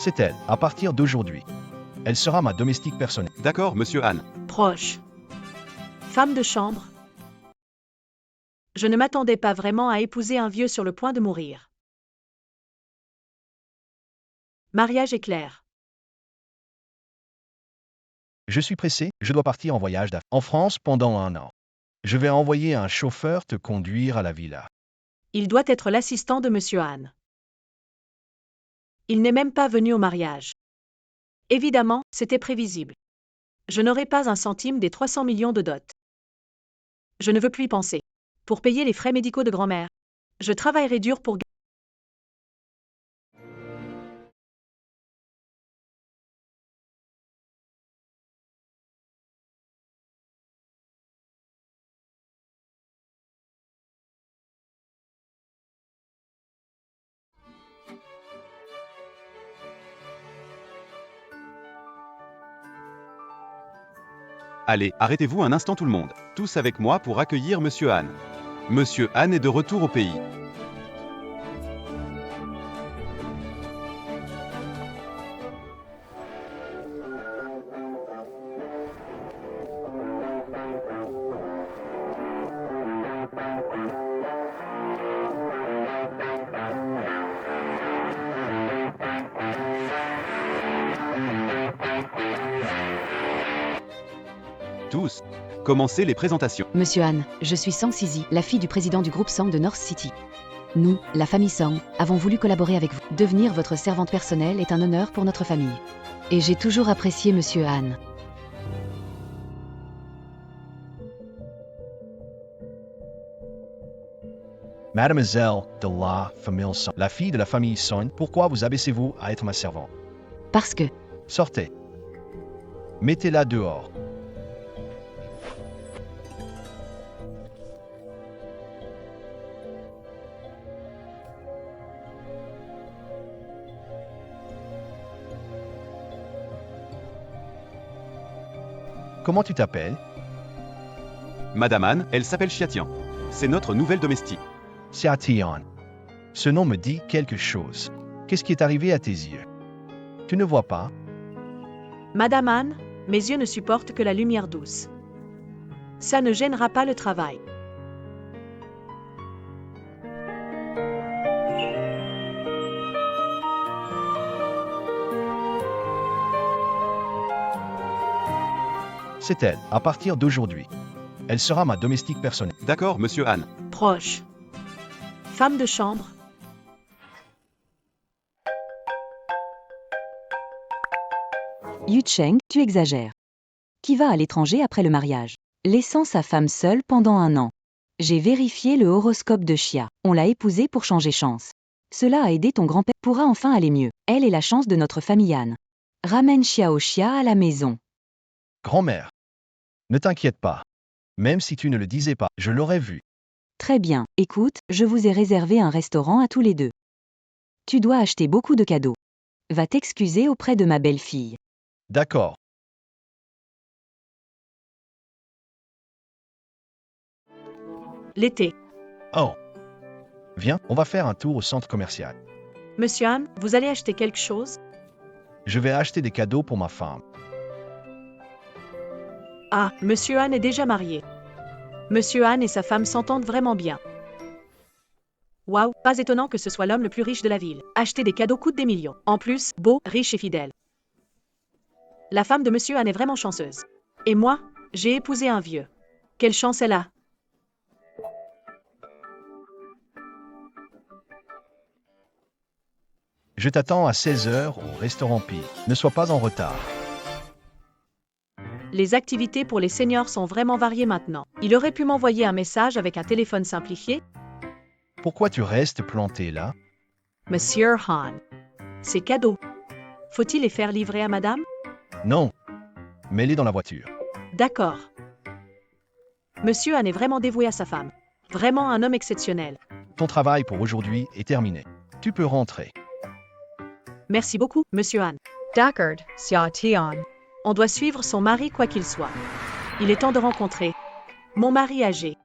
C'est elle, à partir d'aujourd'hui. Elle sera ma domestique personnelle. D'accord, monsieur Han. Proche. Femme de chambre. Je ne m'attendais pas vraiment à épouser un vieux sur le point de mourir. Mariage éclair. Je suis pressé, je dois partir en voyage d'affaires en France pendant 1 an. Je vais envoyer un chauffeur te conduire à la villa. Il doit être l'assistant de Monsieur Han. Il n'est même pas venu au mariage. Évidemment, c'était prévisible. Je n'aurai pas un centime des 300 millions de dot. Je ne veux plus y penser. Pour payer les frais médicaux de grand-mère. Je travaillerai dur pour... Allez, arrêtez-vous un instant tout le monde. Tous avec moi pour accueillir monsieur Han. Monsieur Han est de retour au pays. Tous, commencez les présentations. Monsieur Han, je suis Sang Sizi, la fille du président du groupe Sang de North City. Nous, la famille Sang, avons voulu collaborer avec vous. Devenir votre servante personnelle est un honneur pour notre famille. Et j'ai toujours apprécié Monsieur Han. Mademoiselle de la famille Son, la fille de la famille Son, pourquoi vous abaissez-vous à être ma servante? Parce que, Sortez. Mettez-la dehors. Comment tu t'appelles? Madame Han, elle s'appelle Chiatian. C'est notre nouvelle domestique. Xiatian. Ce nom me dit quelque chose. Qu'est-ce qui est arrivé à tes yeux? Tu ne vois pas? Madame Han, mes yeux ne supportent que la lumière douce. Ça ne gênera pas le travail. C'est elle, à partir d'aujourd'hui. Elle sera ma domestique personnelle. D'accord, monsieur Han. Proche. Femme de chambre. Yu Cheng, tu exagères. Qui va à l'étranger après le mariage, laissant sa femme seule pendant 1 an. J'ai vérifié le horoscope de Xia. On l'a épousée pour changer chance. Cela a aidé ton grand-père pourra enfin aller mieux. Elle est la chance de notre famille Han. Ramène Xiao Xia à la maison. Grand-mère. Ne t'inquiète pas. Même si tu ne le disais pas, je l'aurais vu. Très bien, écoute, je vous ai réservé un restaurant à tous les deux. Tu dois acheter beaucoup de cadeaux. Va t'excuser auprès de ma belle-fille. D'accord. L'été. Oh. Viens, on va faire un tour au centre commercial. Monsieur Han, vous allez acheter quelque chose? Je vais acheter des cadeaux pour ma femme. Ah, Monsieur Han est déjà marié. Monsieur Han et sa femme s'entendent vraiment bien. Waouh, pas étonnant que ce soit l'homme le plus riche de la ville. Acheter des cadeaux coûte des millions. En plus, beau, riche et fidèle. La femme de Monsieur Han est vraiment chanceuse. Et moi, j'ai épousé un vieux. Quelle chance elle a. Je t'attends à 16h au restaurant Pi. Ne sois pas en retard. Les activités pour les seniors sont vraiment variées maintenant. Il aurait pu m'envoyer un message avec un téléphone simplifié. Pourquoi tu restes planté là? Monsieur Han. C'est cadeau. Faut-il les faire livrer à madame? Non. Mets-les dans la voiture. D'accord. Monsieur Han est vraiment dévoué à sa femme. Vraiment un homme exceptionnel. Ton travail pour aujourd'hui est terminé. Tu peux rentrer. Merci beaucoup, Monsieur Han. D'accord, Xiatian. On doit suivre son mari quoi qu'il soit. Il est temps de rencontrer mon mari âgé.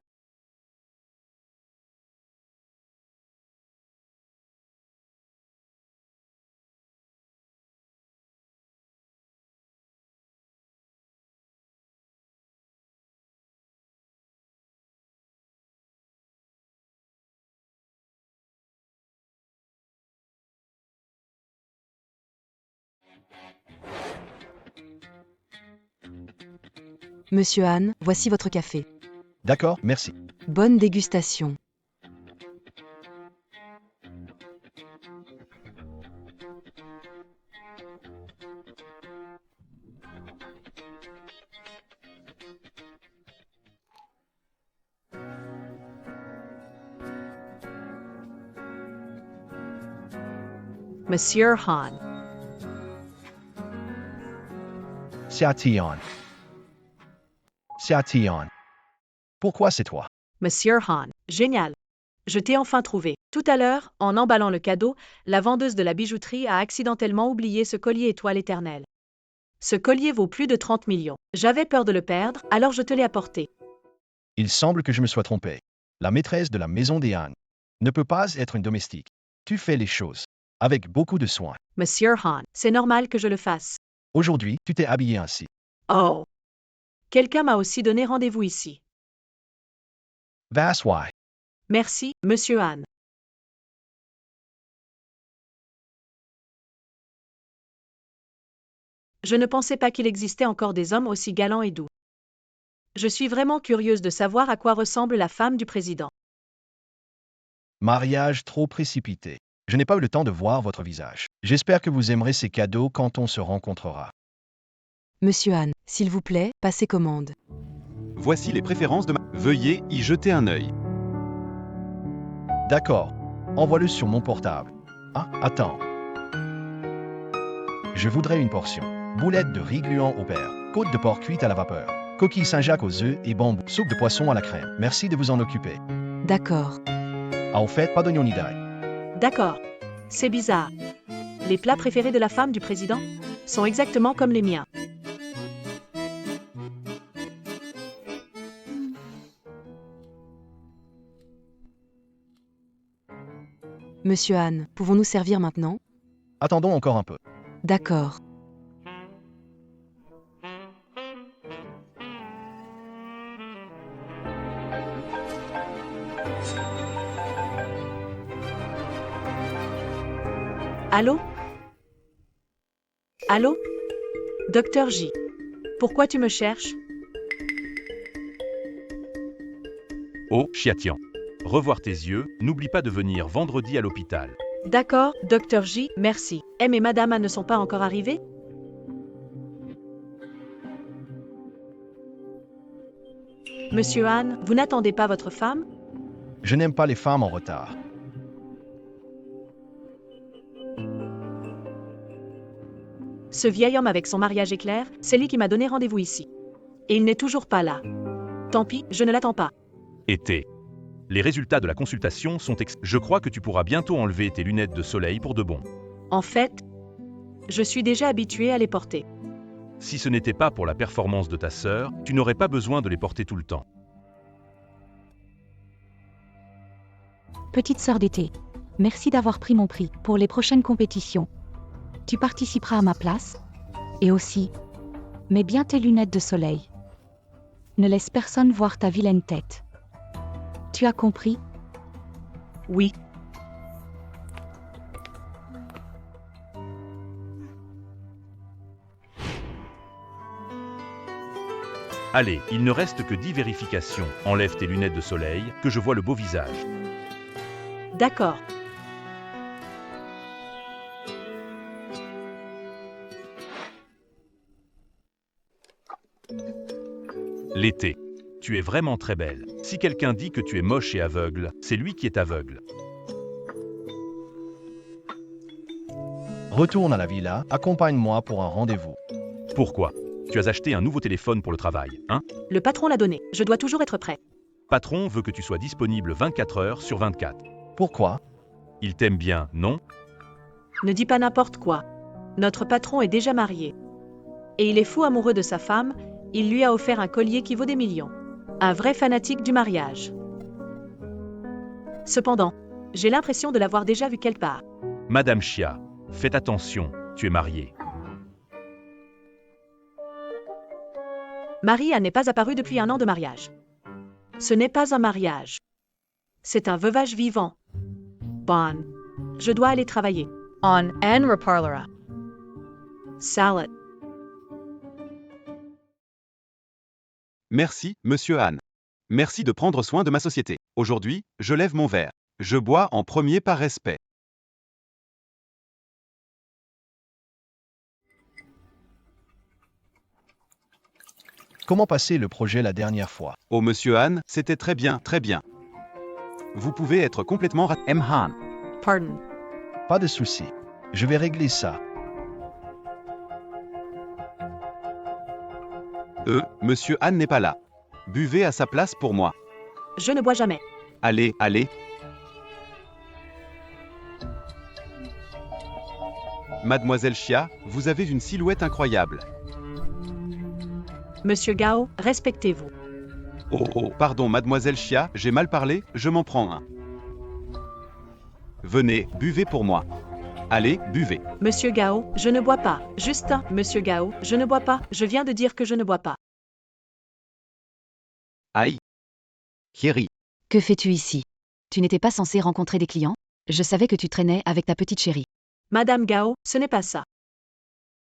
Monsieur Han, voici votre café. D'accord, merci. Bonne dégustation. Monsieur Han. Xiaotian. Xiaotian. Pourquoi c'est toi? Monsieur Han. Génial. Je t'ai enfin trouvé. Tout à l'heure, en emballant le cadeau, la vendeuse de la bijouterie a accidentellement oublié ce collier étoile éternelle. Ce collier vaut plus de 30 millions. J'avais peur de le perdre, alors je te l'ai apporté. Il semble que je me sois trompé. La maîtresse de la maison des Han ne peut pas être une domestique. Tu fais les choses avec beaucoup de soin. Monsieur Han, c'est normal que je le fasse. Aujourd'hui, tu t'es habillé ainsi. Oh. Quelqu'un m'a aussi donné rendez-vous ici. That's why. Merci, Monsieur Han. Je ne pensais pas qu'il existait encore des hommes aussi galants et doux. Je suis vraiment curieuse de savoir à quoi ressemble la femme du président. Mariage trop précipité. Je n'ai pas eu le temps de voir votre visage. J'espère que vous aimerez ces cadeaux quand on se rencontrera. Monsieur Han, s'il vous plaît, passez commande. Voici les préférences de ma... Veuillez y jeter un œil. D'accord. Envoie-le sur mon portable. Ah, attends. Je voudrais une portion. Boulettes de riz gluant au beurre, côte de porc cuite à la vapeur, coquilles Saint-Jacques aux œufs et bambou, soupe de poisson à la crème. Merci de vous en occuper. D'accord. Ah, au fait, pas d'oignon ni d'ail. D'accord. C'est bizarre. Les plats préférés de la femme du président sont exactement comme les miens. Monsieur Han, pouvons-nous servir maintenant? Attendons encore un peu. D'accord. Allô? Allô? Docteur J. Pourquoi tu me cherches? Oh, Xiaotian. Revoir tes yeux, n'oublie pas de venir vendredi à l'hôpital. D'accord, Docteur J, merci. M et Madame A ne sont pas encore arrivés? Monsieur Han, vous n'attendez pas votre femme? Je n'aime pas les femmes en retard. Ce vieil homme avec son mariage éclair, c'est lui qui m'a donné rendez-vous ici. Et il n'est toujours pas là. Tant pis, je ne l'attends pas. Été. Les résultats de la consultation sont Je crois que tu pourras bientôt enlever tes lunettes de soleil pour de bon. En fait, je suis déjà habituée à les porter. Si ce n'était pas pour la performance de ta sœur, tu n'aurais pas besoin de les porter tout le temps. Petite sœur d'été, merci d'avoir pris mon prix pour les prochaines compétitions. Tu participeras à ma place. Et aussi, mets bien tes lunettes de soleil. Ne laisse personne voir ta vilaine tête. Tu as compris? Oui. Allez, il ne reste que 10 vérifications. Enlève tes lunettes de soleil, que je vois le beau visage. D'accord. L'été. Tu es vraiment très belle. Si quelqu'un dit que tu es moche et aveugle, c'est lui qui est aveugle. Retourne à la villa, accompagne-moi pour un rendez-vous. Pourquoi? Tu as acheté un nouveau téléphone pour le travail, hein? Le patron l'a donné. Je dois toujours être prêt. Patron veut que tu sois disponible 24 heures sur 24. Pourquoi? Il t'aime bien, non? Ne dis pas n'importe quoi. Notre patron est déjà marié. Et il est fou amoureux de sa femme, il lui a offert un collier qui vaut des millions. Un vrai fanatique du mariage. Cependant, j'ai l'impression de l'avoir déjà vu quelque part. Madame Chia, faites attention, tu es mariée. Maria n'est pas apparue depuis 1 an de mariage. Ce n'est pas un mariage. C'est un veuvage vivant. Bon. Je dois aller travailler. On en reparlera. Salad. Merci, monsieur Han. Merci de prendre soin de ma société. Aujourd'hui, je lève mon verre. Je bois en premier par respect. Comment passait le projet la dernière fois? Oh monsieur Han, c'était très bien, très bien. Vous pouvez être complètement M. Han. Pardon. Pas de souci. Je vais régler ça. Monsieur Han n'est pas là. Buvez à sa place pour moi. Je ne bois jamais. Allez, allez. Mademoiselle Chia, vous avez une silhouette incroyable. Monsieur Gao, respectez-vous. Oh, pardon, mademoiselle Chia, j'ai mal parlé, je m'en prends un. Venez, buvez pour moi. Allez, buvez. Monsieur Gao, je ne bois pas. Justin, Monsieur Gao, je ne bois pas. Je viens de dire que je ne bois pas. Aïe. Thierry. Que fais-tu ici? Tu n'étais pas censé rencontrer des clients? Je savais que tu traînais avec ta petite chérie. Madame Gao, ce n'est pas ça.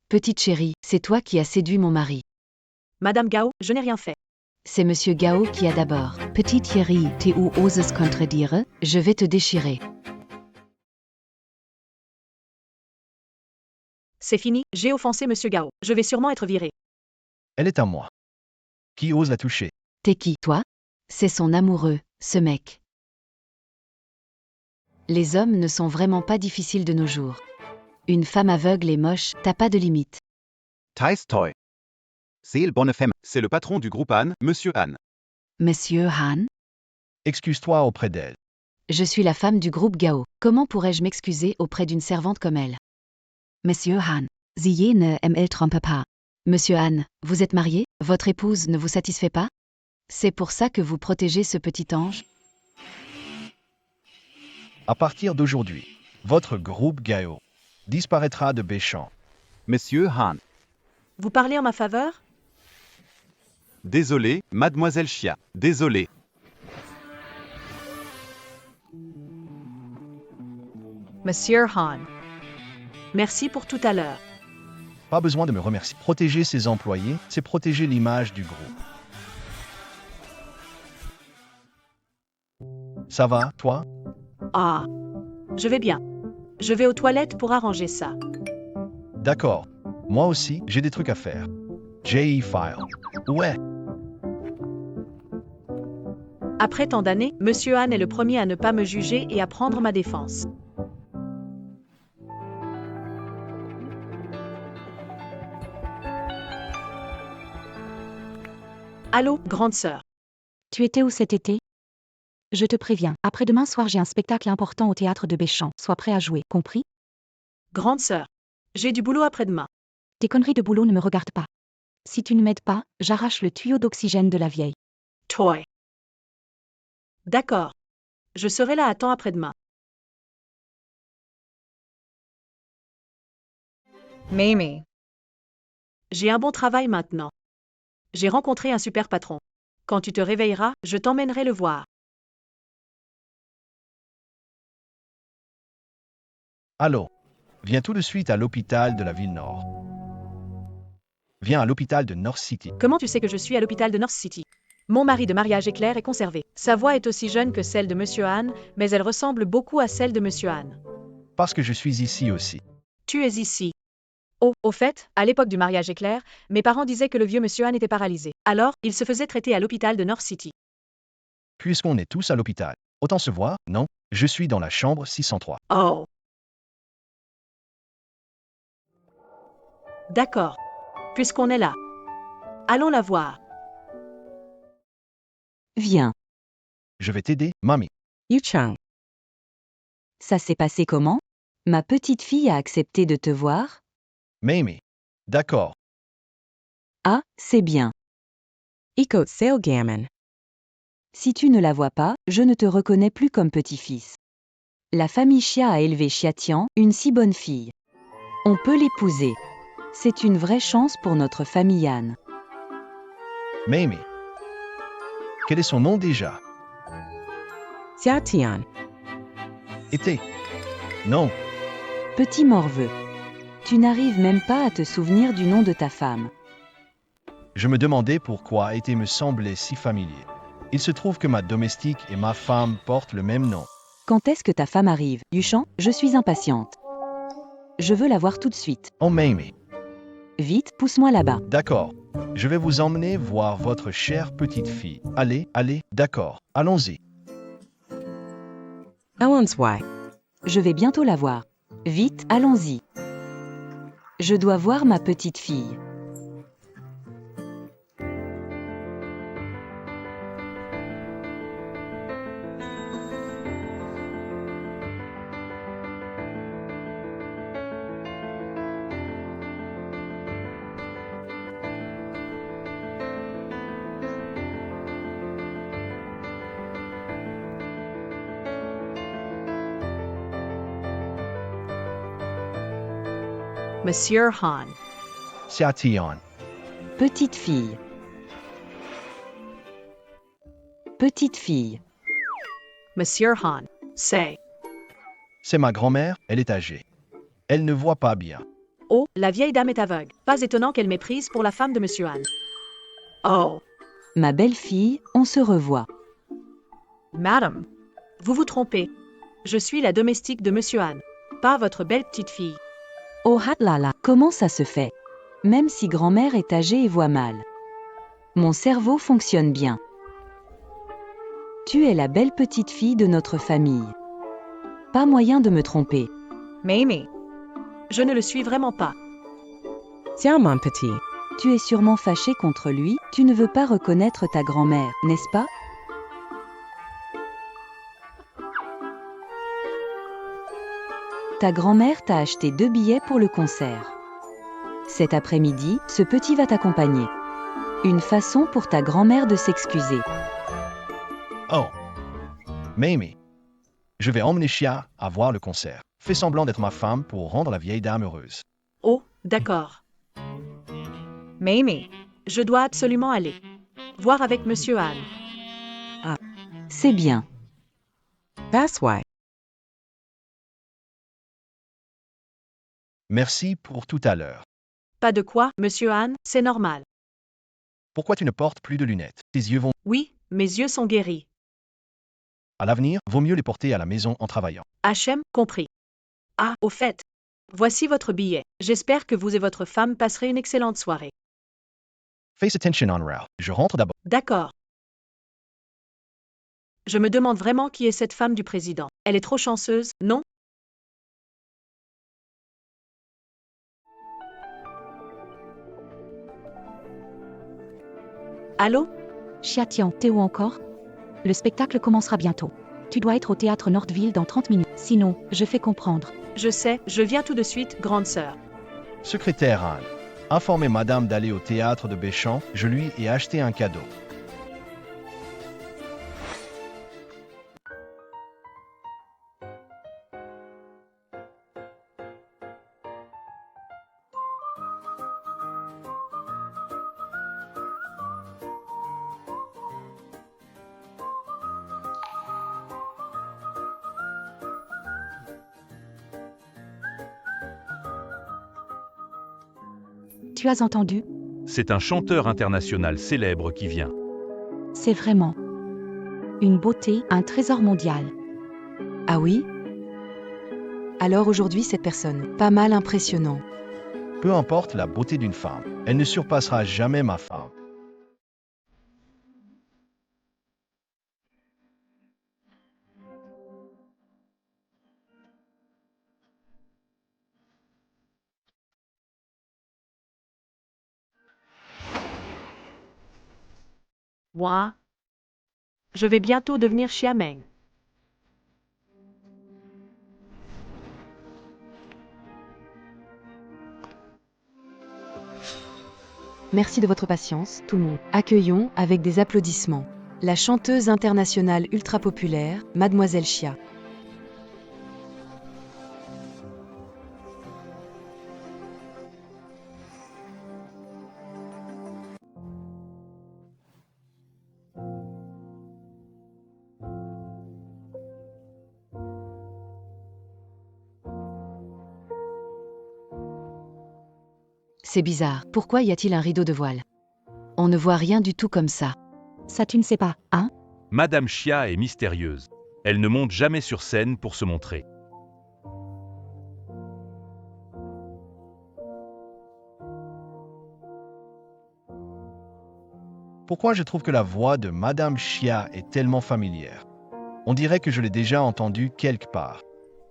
Petite chérie, c'est toi qui as séduit mon mari. Madame Gao, je n'ai rien fait. C'est Monsieur Gao qui a d'abord. Petite Thierry, tu oses contredire? Je vais te déchirer. C'est fini, j'ai offensé Monsieur Gao. Je vais sûrement être viré. Elle est à moi. Qui ose la toucher? T'es qui, toi? C'est son amoureux, ce mec. Les hommes ne sont vraiment pas difficiles de nos jours. Une femme aveugle et moche, t'as pas de limite. Thais Toy. C'est le patron du groupe Han, monsieur Han. Monsieur Han? Excuse-toi auprès d'elle. Je suis la femme du groupe Gao. Comment pourrais-je m'excuser auprès d'une servante comme elle? Monsieur Han, Sie ne me trompe pas. Monsieur Han, vous êtes marié? Votre épouse ne vous satisfait pas? C'est pour ça que vous protégez ce petit ange? À partir d'aujourd'hui, votre groupe Gao disparaîtra de Béchamp. Monsieur Han. Vous parlez en ma faveur? Désolé, mademoiselle Chia. Désolé. Monsieur Han. Merci pour tout à l'heure. Pas besoin de me remercier. Protéger ses employés, c'est protéger l'image du groupe. Ça va, toi? Ah. Je vais bien. Je vais aux toilettes pour arranger ça. D'accord. Moi aussi, j'ai des trucs à faire. JE File. Ouais. Après tant d'années, Monsieur Han est le premier à ne pas me juger et à prendre ma défense. Allô, grande sœur. Tu étais où cet été? Je te préviens, après-demain soir j'ai un spectacle important au théâtre de Béchamp. Sois prêt à jouer, compris? Grande sœur. J'ai du boulot après-demain. Tes conneries de boulot ne me regardent pas. Si tu ne m'aides pas, j'arrache le tuyau d'oxygène de la vieille. Toy. D'accord. Je serai là à temps après-demain. Mamie. J'ai un bon travail maintenant. J'ai rencontré un super patron. Quand tu te réveilleras, je t'emmènerai le voir. Allô? Viens tout de suite à l'hôpital de la ville Nord. Viens à l'hôpital de North City. Comment tu sais que je suis à l'hôpital de North City? Mon mari de mariage éclair est conservé. Sa voix est aussi jeune que celle de Monsieur Han, mais elle ressemble beaucoup à celle de Monsieur Han. Parce que je suis ici aussi. Tu es ici. Oh, au fait, à l'époque du mariage éclair, mes parents disaient que le vieux Monsieur Han était paralysé. Alors, il se faisait traiter à l'hôpital de North City. Puisqu'on est tous à l'hôpital. Autant se voir, non? Je suis dans la chambre 603. Oh. D'accord. Puisqu'on est là. Allons la voir. Viens. Je vais t'aider, mamie. Yuchang. Ça s'est passé comment? Ma petite fille a accepté de te voir? Mamie. D'accord. Ah, c'est bien. Iko Gammon. Si tu ne la vois pas, je ne te reconnais plus comme petit-fils. La famille Chia a élevé Chia Tian, une si bonne fille. On peut l'épouser. C'est une vraie chance pour notre famille Han. Mamie. Quel est son nom déjà? Xia Tian. Été. Non. Petit morveux. Tu n'arrives même pas à te souvenir du nom de ta femme. Je me demandais pourquoi été me semblait si familier. Il se trouve que ma domestique et ma femme portent le même nom. Quand est-ce que ta femme arrive, Yuchan? Je suis impatiente. Je veux la voir tout de suite. Oh Mamie, Vite, pousse-moi là-bas. d'accord. Je vais vous emmener voir votre chère petite fille. Allez, allez, d'accord. Allons-y. Ellen's wife. Je vais bientôt la voir. Vite, allons-y. Je dois voir ma petite fille. Monsieur Han. C'est à Tion. Petite fille. Petite fille. Monsieur Han. C'est. C'est ma grand-mère, elle est âgée. Elle ne voit pas bien. Oh, la vieille dame est aveugle. Pas étonnant qu'elle méprise pour la femme de Monsieur Han. Oh, Ma belle-fille, on se revoit. madame. Vous vous trompez. Je suis la domestique de Monsieur Han. Pas votre belle petite fille. Oh hatlala, comment ça se fait? Même si grand-mère est âgée et voit mal. Mon cerveau fonctionne bien. Tu es la belle petite fille de notre famille. Pas moyen de me tromper. Mamie. Je ne le suis vraiment pas. Tiens, mon petit. Tu es sûrement fâché contre lui, tu ne veux pas reconnaître ta grand-mère, n'est-ce pas? Ta grand-mère t'a acheté 2 billets pour le concert. Cet après-midi, ce petit va t'accompagner. Une façon pour ta grand-mère de s'excuser. Oh. Mamie. Je vais emmener Chia à voir le concert. Fais semblant d'être ma femme pour rendre la vieille dame heureuse. Oh, d'accord. Mamie. Je dois absolument aller. Voir avec Monsieur Han. C'est bien. That's why. Merci pour tout à l'heure. Pas de quoi, Monsieur Han, c'est normal. Pourquoi tu ne portes plus de lunettes? Tes yeux vont... Oui, mes yeux sont guéris. À l'avenir, vaut mieux les porter à la maison en travaillant. HM, compris. Ah, au fait. Voici votre billet. J'espère que vous et votre femme passerez une excellente soirée. Face attention on Ralph. Je rentre d'abord. D'accord. Je me demande vraiment qui est cette femme du président. Elle est trop chanceuse, non? Allô? Chia Tian, t'es où encore? Le spectacle commencera bientôt. Tu dois être au théâtre Nordville dans 30 minutes. Sinon, je fais comprendre. Je sais, je viens tout de suite, grande sœur. Secrétaire Anne. Informez madame d'aller au théâtre de Béchamp. Je lui ai acheté un cadeau. Tu as entendu? C'est un chanteur international célèbre qui vient. C'est vraiment une beauté, un trésor mondial. Ah oui? Alors aujourd'hui cette personne, pas mal impressionnant. Peu importe la beauté d'une femme, elle ne surpassera jamais ma femme. Moi? Je vais bientôt devenir Xiameng. Merci de votre patience, tout le monde. Accueillons, avec des applaudissements, la chanteuse internationale ultra populaire, Mademoiselle Chia. C'est bizarre. Pourquoi y a-t-il un rideau de voile? On ne voit rien du tout comme ça. Ça tu ne sais pas, hein? Madame Chia est mystérieuse. Elle ne monte jamais sur scène pour se montrer. Pourquoi je trouve que la voix de Madame Chia est tellement familière? On dirait que je l'ai déjà entendue quelque part.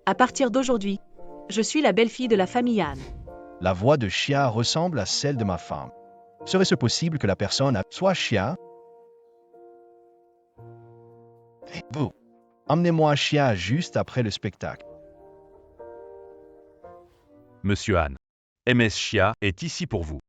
À partir d'aujourd'hui, je suis la belle-fille de la famille Han. La voix de Chia ressemble à celle de ma femme. Serait-ce possible que la personne soit Chia? Vous, emmenez-moi à Chia juste après le spectacle. Monsieur Han. MS Chia est ici pour vous.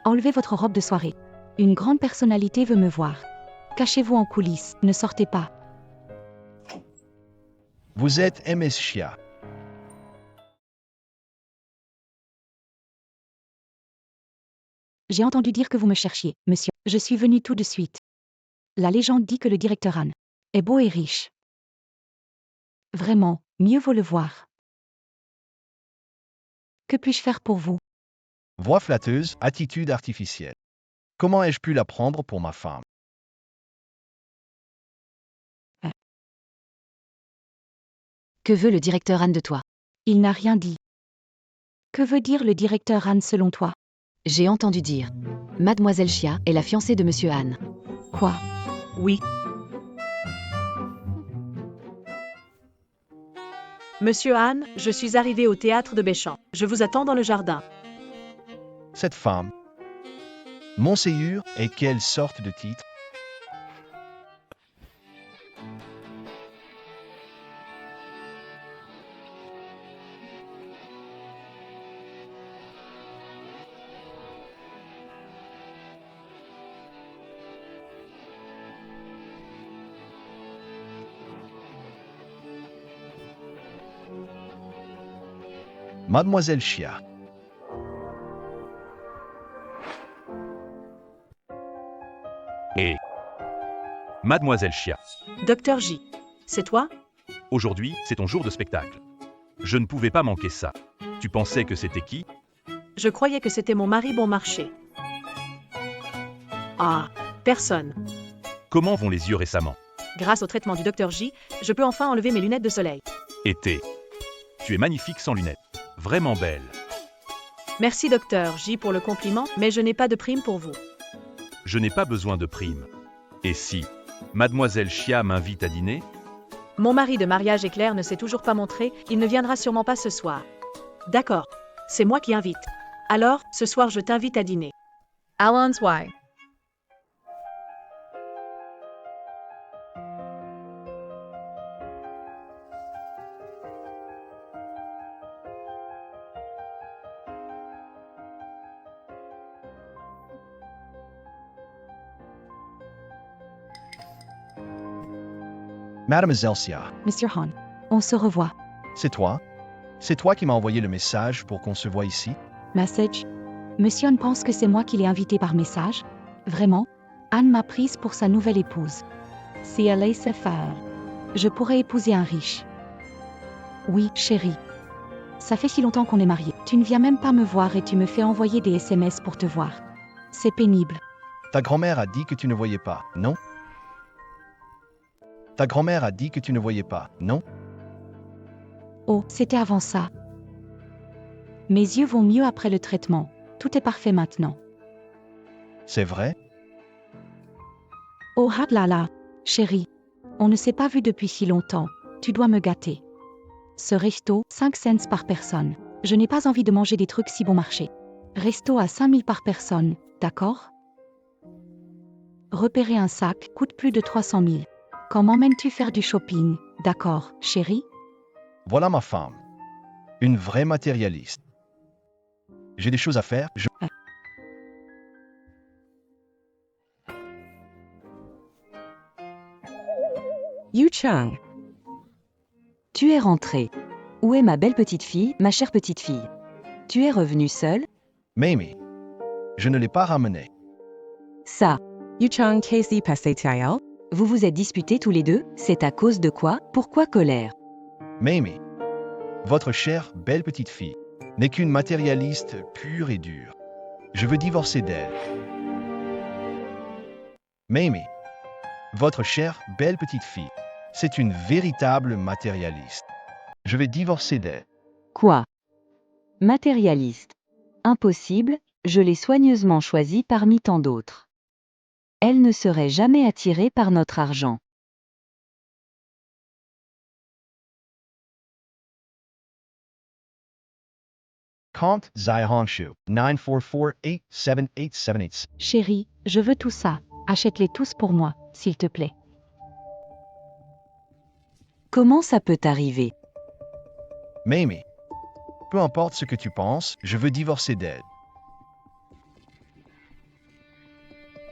Enlevez votre robe de soirée. Une grande personnalité veut me voir. Cachez-vous en coulisses, ne sortez pas. Vous êtes MS Chia. J'ai entendu dire que vous me cherchiez, monsieur. Je suis venu tout de suite. La légende dit que le directeur Han est beau et riche. Vraiment, mieux vaut le voir. Que puis-je faire pour vous? Voix flatteuse, attitude artificielle. Comment ai-je pu la prendre pour ma femme? Que veut le directeur Han de toi? Il n'a rien dit. Que veut dire le directeur Han selon toi? J'ai entendu dire. Mademoiselle Chia est la fiancée de Monsieur Han. Quoi? Oui. Monsieur Han, je suis arrivé au théâtre de Béchamp. Je vous attends dans le jardin. Cette femme. Monseigneur et quelle sorte de titre? Mademoiselle Chia. Et Mademoiselle Chia. Docteur J. C'est toi? Aujourd'hui, c'est ton jour de spectacle. Je ne pouvais pas manquer ça. Tu pensais que c'était qui? Je croyais que c'était mon mari bon marché. Ah, personne. Comment vont les yeux récemment? Grâce au traitement du docteur J, je peux enfin enlever mes lunettes de soleil. Été. Tu es magnifique sans lunettes. Vraiment belle. Merci docteur J pour le compliment, mais je n'ai pas de prime pour vous. Je n'ai pas besoin de prime. Et si Mademoiselle Chia m'invite à dîner? Mon mari de mariage éclair ne s'est toujours pas montré, il ne viendra sûrement pas ce soir. D'accord. C'est moi qui invite. Alors, ce soir je t'invite à dîner. Alon's Y. Mademoiselle Chia. Monsieur Han, on se revoit. C'est toi? C'est toi qui m'as envoyé le message pour qu'on se voie ici? Message? Monsieur Han pense que c'est moi qui l'ai invité par message? Vraiment? Anne m'a prise pour sa nouvelle épouse. Si elle laisse faire, je pourrais épouser un riche. Oui, chérie. Ça fait si longtemps qu'on est mariés. Tu ne viens même pas me voir et tu me fais envoyer des SMS pour te voir. C'est pénible. Ta grand-mère a dit que tu ne voyais pas, non? Ta grand-mère a dit que tu ne voyais pas, non? Oh, c'était avant ça. Mes yeux vont mieux après le traitement. Tout est parfait maintenant. C'est vrai? Oh là là, chérie. On ne s'est pas vu depuis si longtemps. Tu dois me gâter. Ce resto, 5 cents par personne. Je n'ai pas envie de manger des trucs si bon marché. Resto à 5 000 par personne, d'accord? Repérer un sac coûte plus de 300 000. Quand m'emmènes-tu faire du shopping, d'accord, chérie? Voilà ma femme. Une vraie matérialiste. J'ai des choses à faire, Yu Chung. Tu es rentrée. Où est ma belle petite fille, ma chère petite fille? Tu es revenue seule? Mamie. Je ne l'ai pas ramené. Ça. Yu Chung Casey Passetiel. Vous vous êtes disputés tous les deux? C'est à cause de quoi? Pourquoi colère? Mamie. Votre chère belle petite fille n'est qu'une matérialiste pure et dure. Je veux divorcer d'elle. Mamie. Votre chère belle petite fille, c'est une véritable matérialiste. Je vais divorcer d'elle. Quoi? Matérialiste. Impossible, je l'ai soigneusement choisie parmi tant d'autres. Elle ne serait jamais attirée par notre argent. Compte Zaihanshu 944878778. Chérie, je veux tout ça. Achète-les tous pour moi, s'il te plaît. Comment ça peut arriver? Mamie. Peu importe ce que tu penses, je veux divorcer d'elle.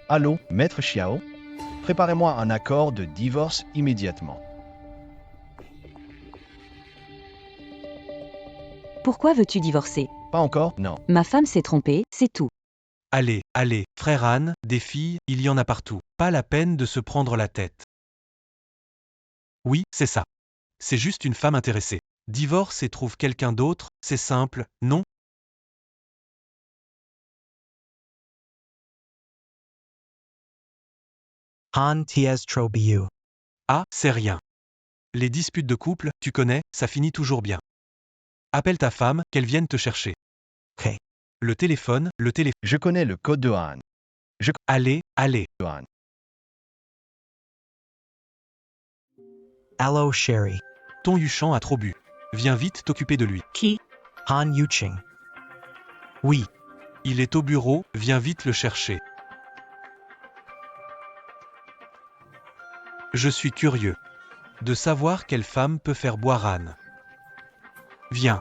Allô, maître Xiao? Préparez-moi un accord de divorce immédiatement. Pourquoi veux-tu divorcer? Pas encore? Non. Ma femme s'est trompée, c'est tout. Allez, allez, frère Anne, des filles, il y en a partout. Pas la peine de se prendre la tête. Oui, c'est ça. C'est juste une femme intéressée. Divorce et trouve quelqu'un d'autre, c'est simple, non? Han ties trobiu. Ah, c'est rien. Les disputes de couple, tu connais, ça finit toujours bien. Appelle ta femme, qu'elle vienne te chercher. Ok. Le téléphone. Je connais le code de Han. Allez, allez. Han. Allo Sherry. Ton Yuchan a trop bu. Viens vite t'occuper de lui. Qui? Han Yuching. Oui. Il est au bureau, viens vite le chercher. Je suis curieux de savoir quelle femme peut faire boire Anne. Viens.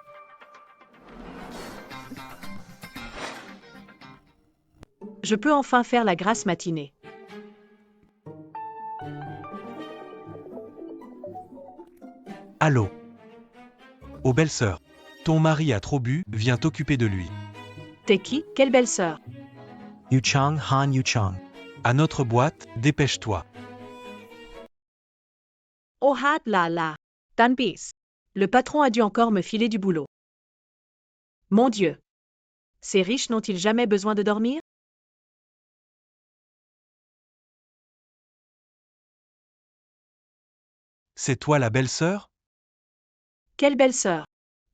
Je peux enfin faire la grasse matinée. Allô. Oh belle-sœur. Ton mari a trop bu, viens t'occuper de lui. T'es qui? Quelle belle-sœur? Yuchang Han Yuchang. À notre boîte, dépêche-toi. Oh hat là là. Tan Peace. Le patron a dû encore me filer du boulot. Mon Dieu. Ces riches n'ont-ils jamais besoin de dormir? C'est toi la belle-sœur? Quelle belle-sœur.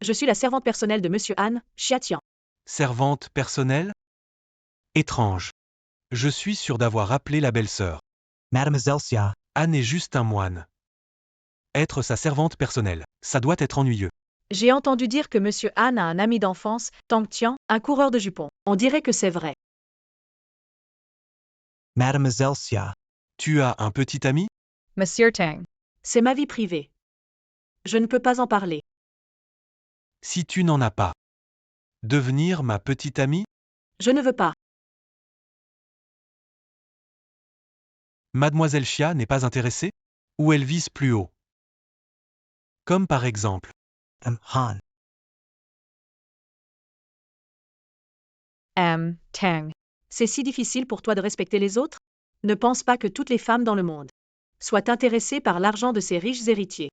Je suis la servante personnelle de Monsieur Han, Xiatian. Servante personnelle? Étrange. Je suis sûr d'avoir appelé la belle-sœur. Mademoiselle Xia. Anne est juste un moine. Être sa servante personnelle, ça doit être ennuyeux. J'ai entendu dire que Monsieur Han a un ami d'enfance, Tang Tian, un coureur de jupons. On dirait que c'est vrai. Mademoiselle Xia. Tu as un petit ami? Monsieur Tang. C'est ma vie privée. Je ne peux pas en parler. Si tu n'en as pas. Devenir ma petite amie? Je ne veux pas. Mademoiselle Chia n'est pas intéressée? Ou elle vise plus haut? Comme par exemple. Han. Tang. C'est si difficile pour toi de respecter les autres? Ne pense pas que toutes les femmes dans le monde soient intéressées par l'argent de ces riches héritiers.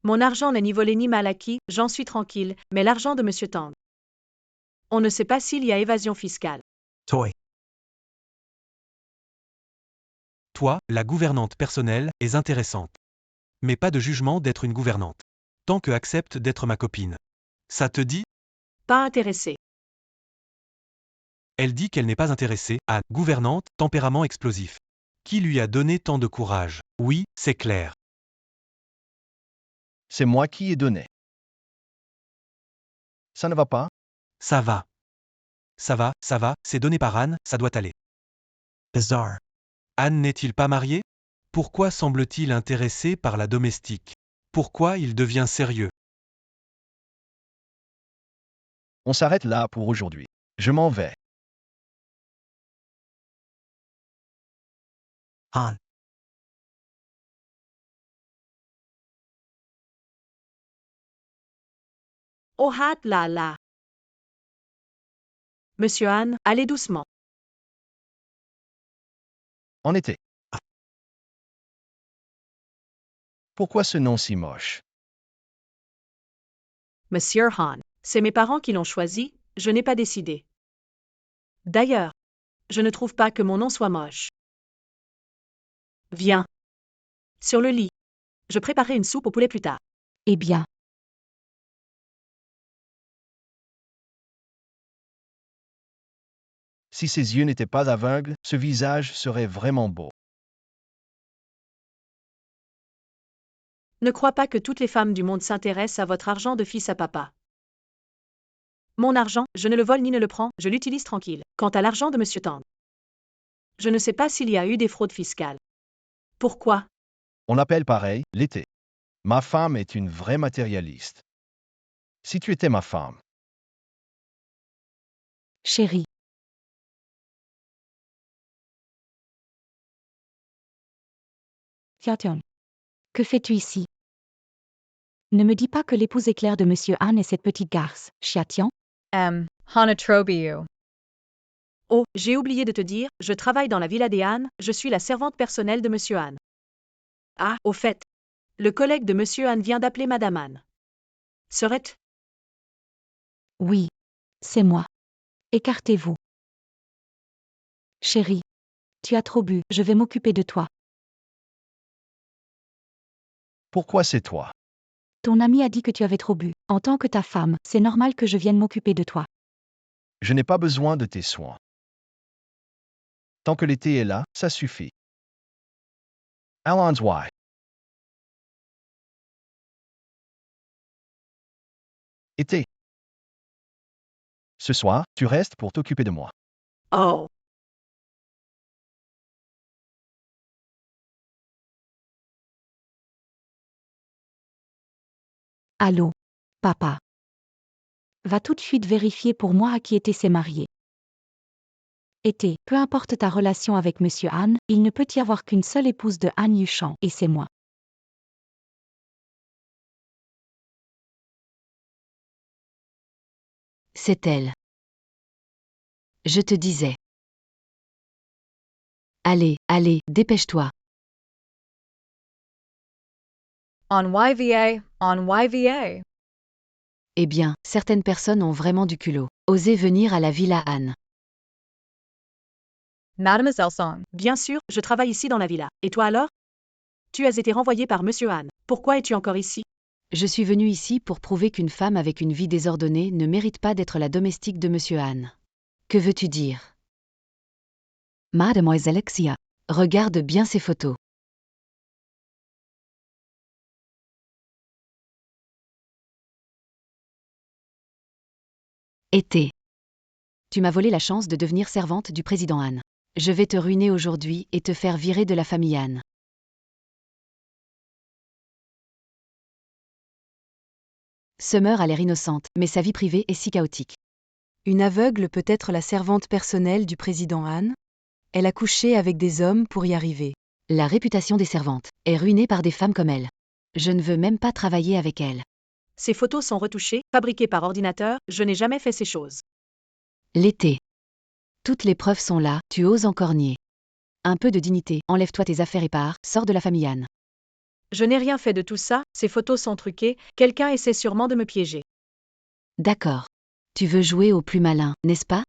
Mon argent n'est ni volé ni mal acquis, j'en suis tranquille, mais l'argent de Monsieur Tang. On ne sait pas s'il y a évasion fiscale. Toy. Toi, la gouvernante personnelle, est intéressante. Mais pas de jugement d'être une gouvernante. Tant que accepte d'être ma copine. Ça te dit? Pas intéressé. Elle dit qu'elle n'est pas intéressée à gouvernante, tempérament explosif. Qui lui a donné tant de courage? Oui, c'est clair. C'est moi qui ai donné. Ça ne va pas? Ça va. Ça va, c'est donné par Anne, ça doit aller. Bizarre. Anne n'est-il pas marié? Pourquoi semble-t-il intéressé par la domestique? Pourquoi il devient sérieux? On s'arrête là pour aujourd'hui. Je m'en vais. Han. Oh hâte là là. Monsieur Han, allez doucement. En été. Pourquoi ce nom si moche? Monsieur Han, c'est mes parents qui l'ont choisi, je n'ai pas décidé. D'ailleurs, je ne trouve pas que mon nom soit moche. Viens. Sur le lit. Je préparerai une soupe au poulet plus tard. Eh bien, Si ses yeux n'étaient pas aveugles, ce visage serait vraiment beau. Ne crois pas que toutes les femmes du monde s'intéressent à votre argent de fils à papa. Mon argent, je ne le vole ni ne le prends, je l'utilise tranquille. Quant à l'argent de Monsieur Tang, je ne sais pas s'il y a eu des fraudes fiscales. Pourquoi? On appelle pareil l'été. Ma femme est une vraie matérialiste. Si tu étais ma femme, chérie, Xiaotian, que fais-tu ici? Ne me dis pas que l'épouse éclair de Monsieur Han est cette petite garce, Xiatian. Hanatrobiu. Oh, j'ai oublié de te dire, je travaille dans la villa des Han, je suis la servante personnelle de Monsieur Han. Ah, au fait, le collègue de Monsieur Han vient d'appeler Madame Han. Serait... Oui, c'est moi. Écartez-vous. Chérie, tu as trop bu, je vais m'occuper de toi. pourquoi c'est toi? Ton ami a dit que tu avais trop bu. En tant que ta femme, c'est normal que je vienne m'occuper de toi. Je n'ai pas besoin de tes soins. Tant que l'été est là, ça suffit. Allons y. Été. Ce soir, tu restes pour t'occuper de moi. Oh. Allô, papa. Va tout de suite vérifier pour moi à qui étaient ces mariés. Été, peu importe ta relation avec Monsieur Han, il ne peut y avoir qu'une seule épouse de Han Yushang, et c'est moi. C'est elle. Je te disais. Allez, allez, dépêche-toi. On YVA, on YVA. Eh bien, certaines personnes ont vraiment du culot. Osez venir à la Villa Han. Mademoiselle Song. Bien sûr, je travaille ici dans la villa. Et toi alors? Tu as été renvoyé par Monsieur Han. Pourquoi es-tu encore ici? Je suis venue ici pour prouver qu'une femme avec une vie désordonnée ne mérite pas d'être la domestique de Monsieur Han. Que veux-tu dire? Mademoiselle Xia, regarde bien ces photos. Été. Tu m'as volé la chance de devenir servante du président Han. Je vais te ruiner aujourd'hui et te faire virer de la famille Han. Summer a l'air innocente, mais sa vie privée est si chaotique. Une aveugle peut être la servante personnelle du président Han? Elle a couché avec des hommes pour y arriver. La réputation des servantes est ruinée par des femmes comme elle. Je ne veux même pas travailler avec elle. Ces photos sont retouchées, fabriquées par ordinateur, je n'ai jamais fait ces choses. L'été. Toutes les preuves sont là, tu oses encore nier. Un peu de dignité, enlève-toi tes affaires et pars, sors de la famille Han. Je n'ai rien fait de tout ça, ces photos sont truquées, quelqu'un essaie sûrement de me piéger. D'accord. Tu veux jouer au plus malin, n'est-ce pas?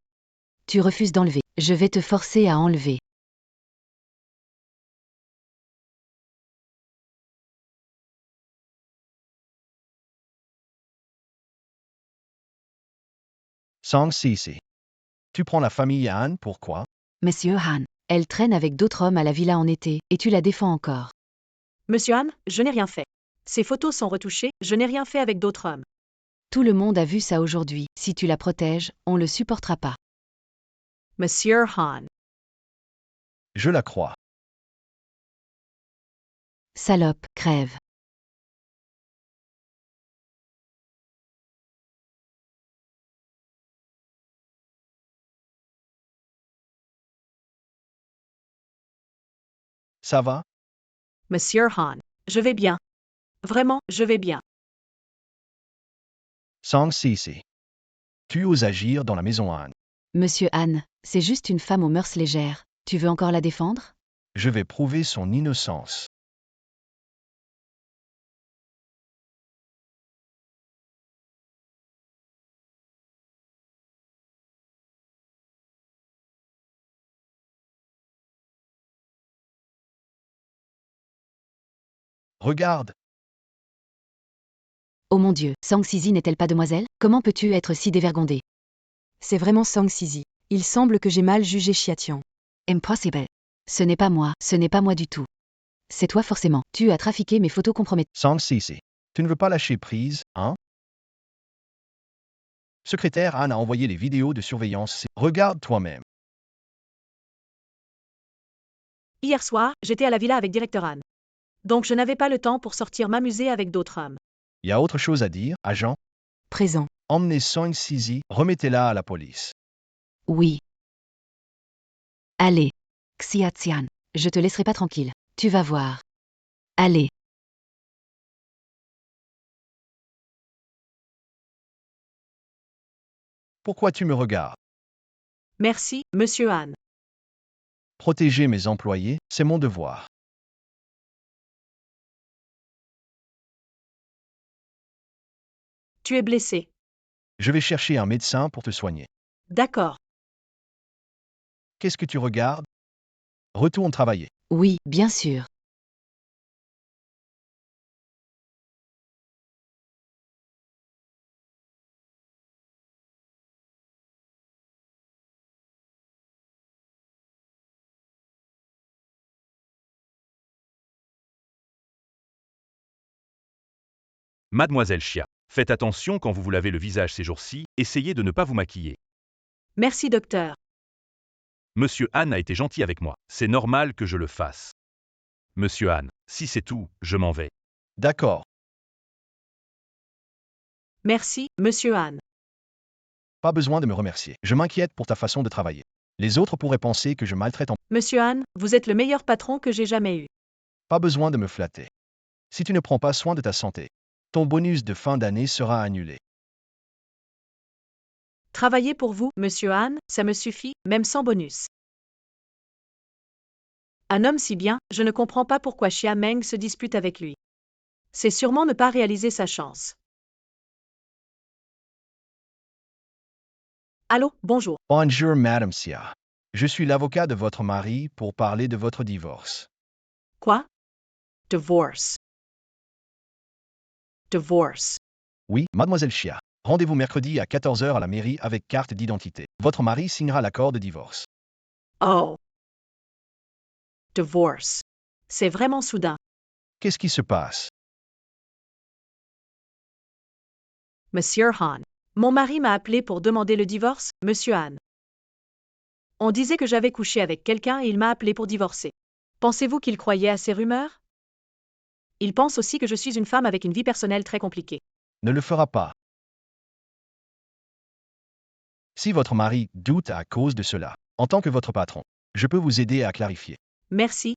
Tu refuses d'enlever. Je vais te forcer à enlever. Song Sisi. Tu prends la famille Han, pourquoi? Monsieur Han, elle traîne avec d'autres hommes à la villa en été, et tu la défends encore. Monsieur Han, je n'ai rien fait. Ces photos sont retouchées, je n'ai rien fait avec d'autres hommes. Tout le monde a vu ça aujourd'hui, si tu la protèges, on le supportera pas. Monsieur Han. Je la crois. Salope, crève. Ça va? Monsieur Han. Je vais bien. Vraiment, je vais bien. Sang Sisi. Tu oses agir dans la maison Han. Monsieur Han, c'est juste une femme aux mœurs légères. Tu veux encore la défendre? Je vais prouver son innocence. Regarde, Oh mon Dieu, Sang Sisi n'est-elle pas demoiselle? Comment peux-tu être si dévergondée? C'est vraiment Sang Sisi. Il semble que j'ai mal jugé Xiatian. Impossible. Ce n'est pas moi du tout. C'est toi forcément. Tu as trafiqué mes photos compromettantes. Sang Sisi. Tu ne veux pas lâcher prise, hein? Secrétaire Han a envoyé les vidéos de surveillance. Regarde toi-même. Hier soir, j'étais à la villa avec Directeur Han. Donc je n'avais pas le temps pour sortir m'amuser avec d'autres hommes. Il y a autre chose à dire, agent? Présent. Emmenez Sang Sisi, remettez-la à la police. Oui. Allez. Xiatian. Je te laisserai pas tranquille. Tu vas voir. Allez. Pourquoi tu me regardes? Merci, Monsieur Han. Protéger mes employés, c'est mon devoir. Tu es blessé. Je vais chercher un médecin pour te soigner. D'accord. Qu'est-ce que tu regardes? Retourne travailler. Oui, bien sûr. Mademoiselle Chia, faites attention quand vous vous lavez le visage ces jours-ci, essayez de ne pas vous maquiller. Merci, docteur. Monsieur Han a été gentil avec moi, c'est normal que je le fasse. Monsieur Han, si c'est tout, je m'en vais. D'accord. Merci, Monsieur Han. Pas besoin de me remercier. Je m'inquiète pour ta façon de travailler. Les autres pourraient penser que je maltraite en... Monsieur Han, vous êtes le meilleur patron que j'ai jamais eu. Pas besoin de me flatter. Si tu ne prends pas soin de ta santé, ton bonus de fin d'année sera annulé. Travailler pour vous, Monsieur Han, ça me suffit, même sans bonus. Un homme si bien, je ne comprends pas pourquoi Xia Meng se dispute avec lui. C'est sûrement ne pas réaliser sa chance. Allô, bonjour. Bonjour, Madame Xia. Je suis l'avocat de votre mari pour parler de votre divorce. Quoi? Divorce. Divorce. Oui, Mademoiselle Xia. Rendez-vous mercredi à 14h à la mairie avec carte d'identité. Votre mari signera l'accord de divorce. Oh. Divorce. C'est vraiment soudain. Qu'est-ce qui se passe? Monsieur Han. Mon mari m'a appelé pour demander le divorce, Monsieur Han. On disait que j'avais couché avec quelqu'un et il m'a appelé pour divorcer. Pensez-vous qu'il croyait à ces rumeurs? Il pense aussi que je suis une femme avec une vie personnelle très compliquée. Ne le fera pas. Si votre mari doute à cause de cela, en tant que votre patron, je peux vous aider à clarifier. Merci,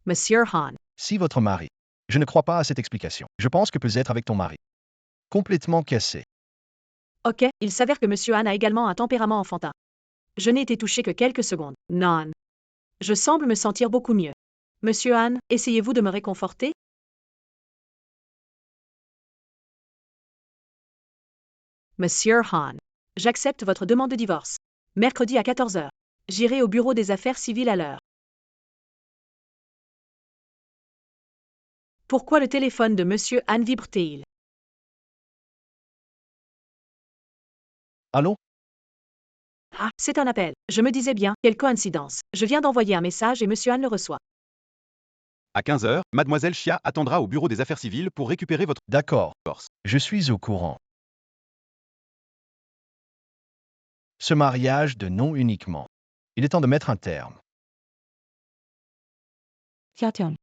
Monsieur Han. Si votre mari, je ne crois pas à cette explication. Je pense que peut-être avec ton mari. Complètement cassé. Ok, il s'avère que Monsieur Han a également un tempérament enfantin. Je n'ai été touchée que quelques secondes. Non. Je semble me sentir beaucoup mieux. Monsieur Han, essayez-vous de me réconforter? Monsieur Han. J'accepte votre demande de divorce. Mercredi à 14h. J'irai au bureau des affaires civiles à l'heure. Pourquoi le téléphone de Monsieur Han vibre-t-il? Allô? Ah, c'est un appel. Je me disais bien, quelle coïncidence. Je viens d'envoyer un message et Monsieur Han le reçoit. À 15h, Mademoiselle Chia attendra au bureau des affaires civiles pour récupérer votre D'accord. divorce. Je suis au courant. Ce mariage de nom uniquement. Il est temps de mettre un terme. Xiatian,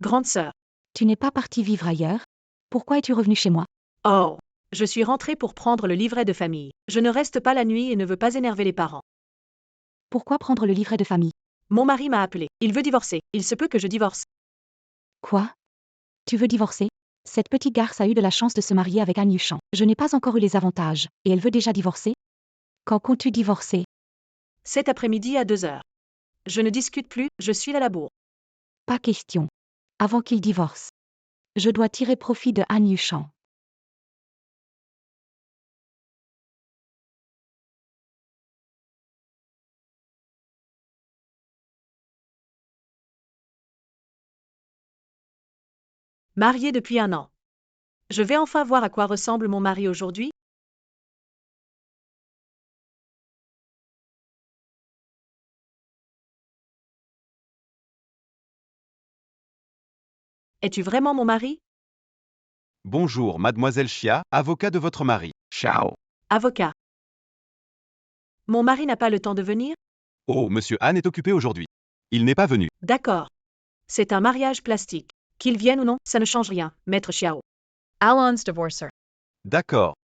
Grande sœur. tu n'es pas partie vivre ailleurs? Pourquoi es-tu revenue chez moi? Oh. Je suis rentrée pour prendre le livret de famille. Je ne reste pas la nuit et ne veux pas énerver les parents. Pourquoi prendre le livret de famille? Mon mari m'a appelé. Il veut divorcer. Il se peut que je divorce. Quoi? Tu veux divorcer? Cette petite garce a eu de la chance de se marier avec Anne Yuchang. Je n'ai pas encore eu les avantages, et elle veut déjà divorcer? Quand comptes-tu divorcer? Cet après-midi à 2h. Je ne discute plus, je suis à la bourre. Pas question. Avant qu'il divorce. Je dois tirer profit de Anne Yuchang. Mariée depuis 1 an. Je vais enfin voir à quoi ressemble mon mari aujourd'hui. Es-tu vraiment mon mari? Bonjour, mademoiselle Chia, avocat de votre mari. Ciao. Avocat. Mon mari n'a pas le temps de venir? Oh, monsieur Han est occupé aujourd'hui. Il n'est pas venu. D'accord. C'est un mariage plastique. Qu'il vienne ou non, ça ne change rien, maître Xiao. Alon's divorcer. D'accord.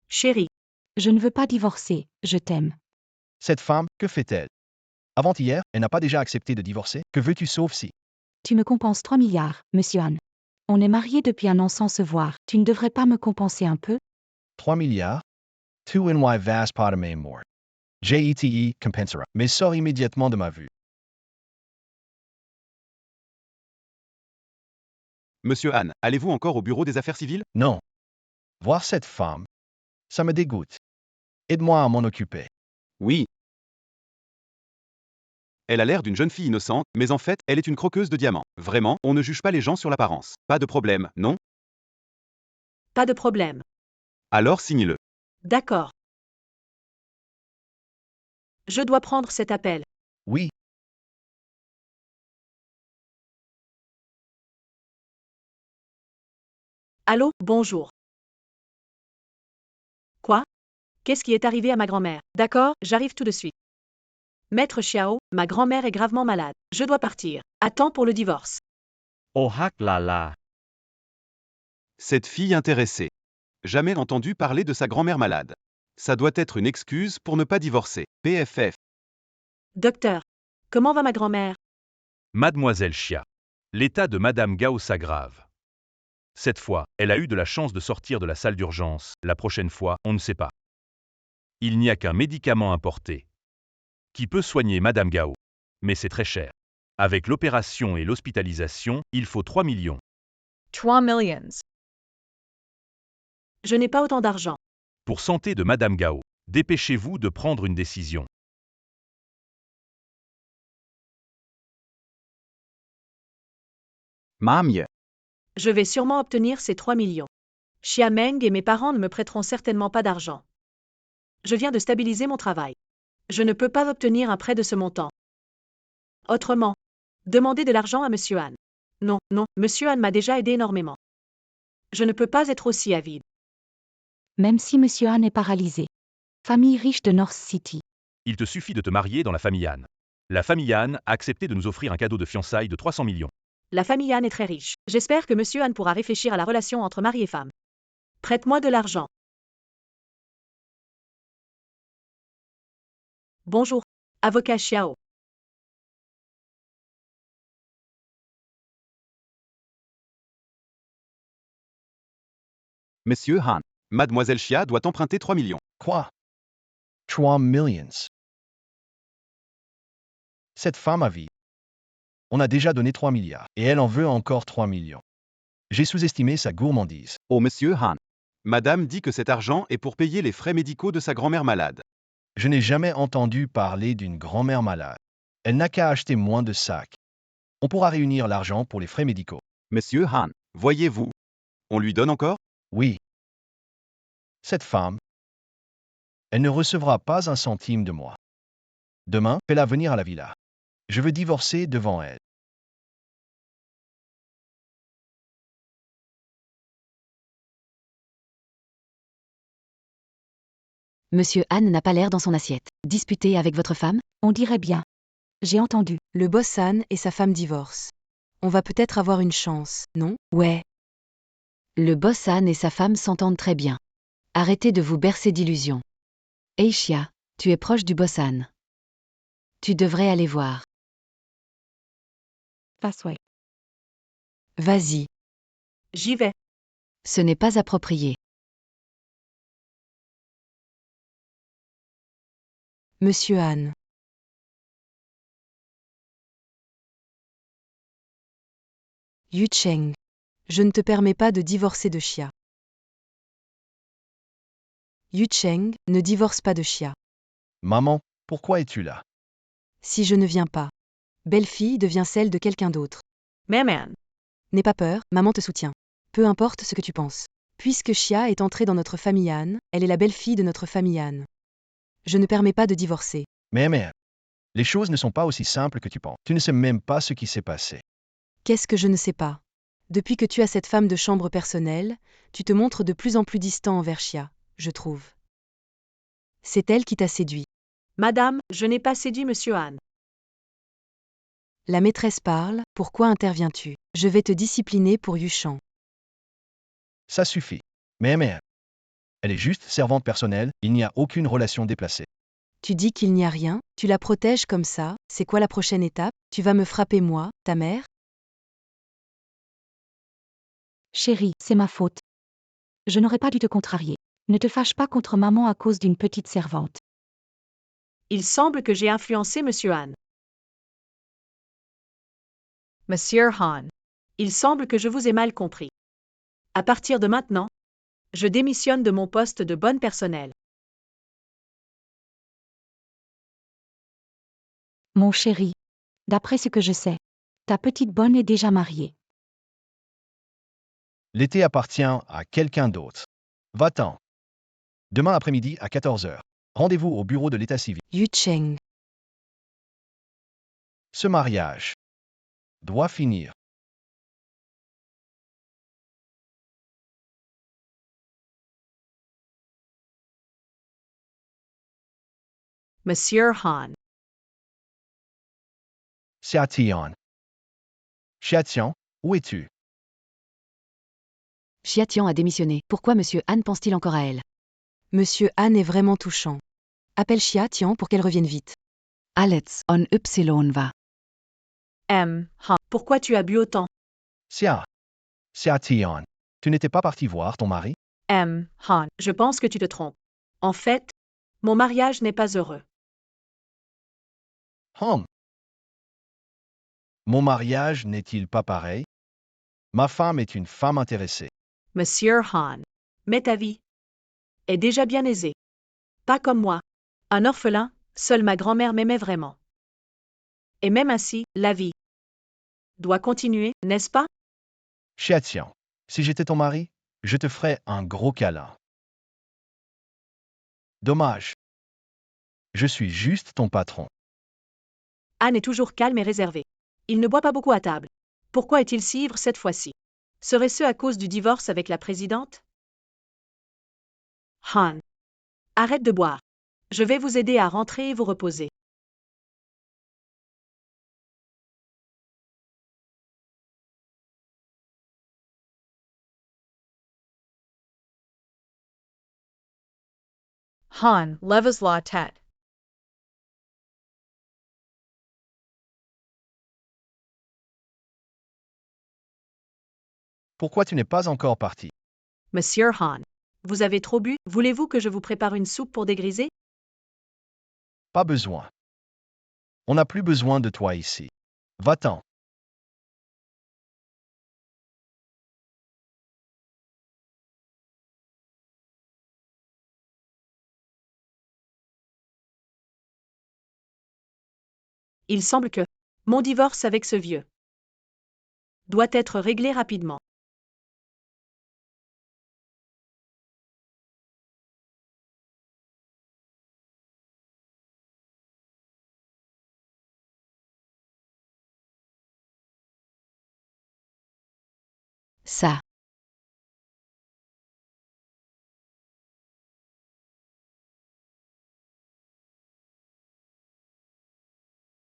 Chérie, Je ne veux pas divorcer, je t'aime. Cette femme, que fait-elle? Avant-hier, elle n'a pas déjà accepté de divorcer? Que veux-tu sauf si? Tu me compenses 3 milliards, monsieur Han. On est mariés depuis 1 an sans se voir. Tu ne devrais pas me compenser un peu? 3 milliards? Tu n'y vas pas de même mort. JETE compensera, mais sors immédiatement de ma vue. Monsieur Han, allez-vous encore au bureau des affaires civiles? Non. Voir cette femme, ça me dégoûte. Aide-moi à m'en occuper. Oui. Elle a l'air d'une jeune fille innocente, mais en fait, elle est une croqueuse de diamants. Vraiment, on ne juge pas les gens sur l'apparence. Pas de problème, non? pas de problème. Alors signe-le. D'accord. Je dois prendre cet appel. Oui. Allô, bonjour. Quoi? Qu'est-ce qui est arrivé à ma grand-mère? D'accord, j'arrive tout de suite. Maître Xiao, ma grand-mère est gravement malade. Je dois partir. À temps pour le divorce. Oh hack là là. Cette fille intéressée. Jamais entendu parler de sa grand-mère malade. Ça doit être une excuse pour ne pas divorcer. PFF. Docteur, comment va ma grand-mère? Mademoiselle Chia. L'état de Madame Gao s'aggrave. Cette fois, elle a eu de la chance de sortir de la salle d'urgence. La prochaine fois, on ne sait pas. Il n'y a qu'un médicament importé qui peut soigner Madame Gao. Mais c'est très cher. Avec l'opération et l'hospitalisation, il faut 3 millions. 3 millions. Je n'ai pas autant d'argent. Pour santé de Madame Gao, dépêchez-vous de prendre une décision. Mamie. Je vais sûrement obtenir ces 3 millions. Xia Meng et mes parents ne me prêteront certainement pas d'argent. Je viens de stabiliser mon travail. Je ne peux pas obtenir un prêt de ce montant. Autrement, demandez de l'argent à Monsieur Han. Non, non, Monsieur Han m'a déjà aidé énormément. Je ne peux pas être aussi avide. Même si monsieur Han est paralysé. Famille riche de North City. Il te suffit de te marier dans la famille Han. La famille Han a accepté de nous offrir un cadeau de fiançailles de 300 millions. La famille Han est très riche. J'espère que Monsieur Han pourra réfléchir à la relation entre mari et femme. Prête-moi de l'argent. Bonjour, avocat Xiao. Monsieur Han. Mademoiselle Chia doit emprunter 3 millions. Quoi? 3 millions. Cette femme a vie. On a déjà donné 3 milliards, et elle en veut encore 3 millions. J'ai sous-estimé sa gourmandise. Oh monsieur Han. Madame dit que cet argent est pour payer les frais médicaux de sa grand-mère malade. Je n'ai jamais entendu parler d'une grand-mère malade. Elle n'a qu'à acheter moins de sacs. On pourra réunir l'argent pour les frais médicaux. Monsieur Han, voyez-vous. On lui donne encore? Oui. Cette femme, elle ne recevra pas un centime de moi. Demain, fais-la venir à la villa. Je veux divorcer devant elle. Monsieur Han n'a pas l'air dans son assiette. Disputé avec votre femme? On dirait bien. J'ai entendu. Le boss Han et sa femme divorcent. On va peut-être avoir une chance, non? Ouais. Le boss Han et sa femme s'entendent très bien. Arrêtez de vous bercer d'illusions. Hey Chia, tu es proche du boss Anne. Tu devrais aller voir. Passway. Vas-y, J'y vais. ce n'est pas approprié. Monsieur Anne. Yu Cheng. Je ne te permets pas de divorcer de Chia. Yu Cheng, ne divorce pas de Chia. Maman, pourquoi es-tu là? Si je ne viens pas, belle-fille devient celle de quelqu'un d'autre. Maman. N'aie pas peur, maman te soutient. Peu importe ce que tu penses. Puisque Chia est entrée dans notre famille Anne, elle est la belle-fille de notre famille Anne. Je ne permets pas de divorcer. Mais, les choses ne sont pas aussi simples que tu penses. Tu ne sais même pas ce qui s'est passé. Qu'est-ce que je ne sais pas? Depuis que tu as cette femme de chambre personnelle, tu te montres de plus en plus distant envers Chia, je trouve. C'est elle qui t'a séduit. Madame, je n'ai pas séduit Monsieur Han. La maîtresse parle, pourquoi interviens-tu? Je vais te discipliner pour Yuchang. Ça suffit. Mais, elle est juste servante personnelle, il n'y a aucune relation déplacée. Tu dis qu'il n'y a rien, tu la protèges comme ça, c'est quoi la prochaine étape? Tu vas me frapper moi, ta mère? Chérie, c'est ma faute. Je n'aurais pas dû te contrarier. Ne te fâche pas contre maman à cause d'une petite servante. Il semble que j'ai influencé Monsieur Han. Monsieur Han. Il semble que je vous ai mal compris. À partir de maintenant, je démissionne de mon poste de bonne personnel. Mon chéri. D'après ce que je sais, ta petite bonne est déjà mariée. L'été appartient à quelqu'un d'autre. Va-t'en. Demain après-midi à 14h. Rendez-vous au bureau de l'état civil. Yu Cheng. Ce mariage doit finir. Monsieur Han. Xiatian. Xiatian, où es-tu? Chia Tian a démissionné. Pourquoi Monsieur Han pense-t-il encore à elle? Monsieur Han est vraiment touchant. Appelle Chia Tian pour qu'elle revienne vite. Alex, on Y va. Han. Pourquoi tu as bu autant? Xiatian. Tu n'étais pas parti voir ton mari? Han. Je pense que tu te trompes. En fait, mon mariage n'est pas heureux. Mon mariage n'est-il pas pareil? Ma femme est une femme intéressée. Monsieur Han. Mais ta vie est déjà bien aisée. Pas comme moi. Un orphelin, seule ma grand-mère m'aimait vraiment. Et même ainsi, la vie doit continuer, n'est-ce pas? Xiatian. Si j'étais ton mari, je te ferais un gros câlin. Dommage. Je suis juste ton patron. Anne est toujours calme et réservé. Il ne boit pas beaucoup à table. Pourquoi est-il si ivre cette fois-ci? Serait-ce à cause du divorce avec la présidente? Han. Arrête de boire. Je vais vous aider à rentrer et vous reposer. Han. Levas la tête. Pourquoi tu n'es pas encore parti? Monsieur Han. Vous avez trop bu, voulez-vous que je vous prépare une soupe pour dégriser? Pas besoin. On n'a plus besoin de toi ici. Va-t'en. Il semble que mon divorce avec ce vieux doit être réglé rapidement. Ça.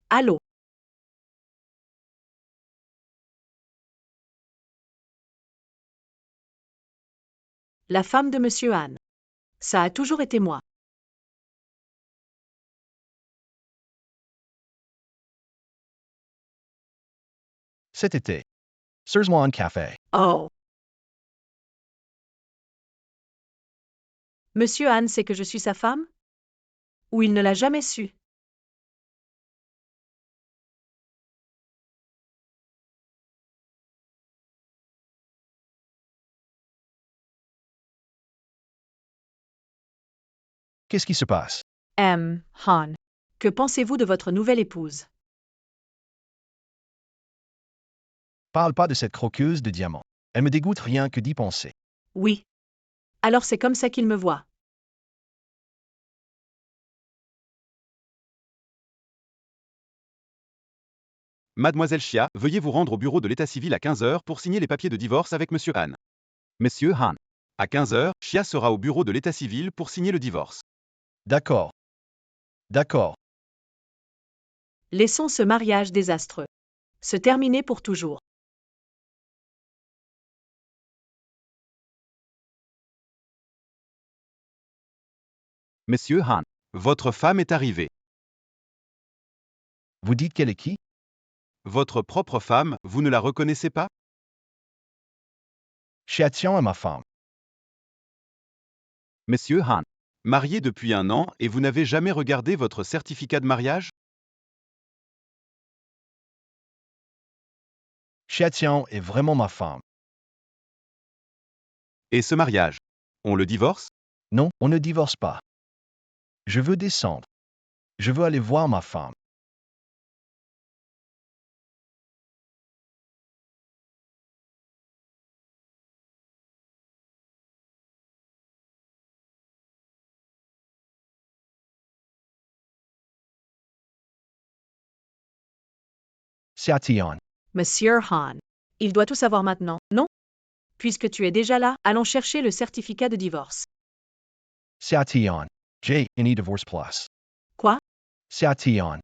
Allô? La femme de Monsieur Han. Ça a toujours été moi. Cet été. Serve-moi un café. Oh. Monsieur Han sait que je suis sa femme? Ou il ne l'a jamais su? Qu'est-ce qui se passe? M. Han. Que pensez-vous de votre nouvelle épouse? Parle pas de cette croqueuse de diamants. Elle me dégoûte rien que d'y penser. Oui. Alors c'est comme ça qu'il me voit. Mademoiselle Chia, veuillez vous rendre au bureau de l'état civil à 15 heures pour signer les papiers de divorce avec Monsieur Han. Monsieur Han. À 15 heures, Chia sera au bureau de l'état civil pour signer le divorce. D'accord. D'accord. Laissons ce mariage désastreux se terminer pour toujours. Monsieur Han. Votre femme est arrivée. Vous dites qu'elle est qui? Votre propre femme, vous ne la reconnaissez pas? Chia Tian est ma femme. Monsieur Han. Marié depuis 1 an et vous n'avez jamais regardé votre certificat de mariage? Chia Tian est vraiment ma femme. Et ce mariage? On le divorce? Non, on ne divorce pas. Je veux descendre. Je veux aller voir ma femme. Xia Tian. Monsieur Han. Il doit tout savoir maintenant, non? Puisque tu es déjà là, allons chercher le certificat de divorce. Xia Tian. J'ai une divorce plus. Quoi? Xia Tian.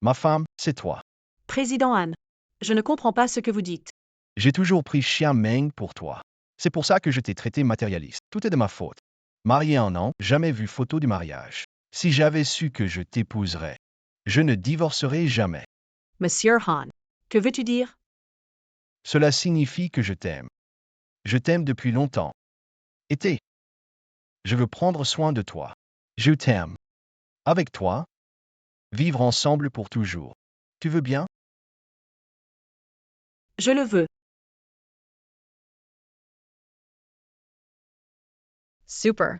Ma femme, c'est toi. Président Han. Je ne comprends pas ce que vous dites. J'ai toujours pris Xia Meng pour toi. C'est pour ça que je t'ai traité matérialiste. Tout est de ma faute. Marié 1 an, jamais vu photo du mariage. Si j'avais su que je t'épouserais, je ne divorcerais jamais. Monsieur Han. Que veux-tu dire? Cela signifie que je t'aime. Je t'aime depuis longtemps. Été. Je veux prendre soin de toi. Je t'aime. Avec toi. Vivre ensemble pour toujours. Tu veux bien? Je le veux. Super.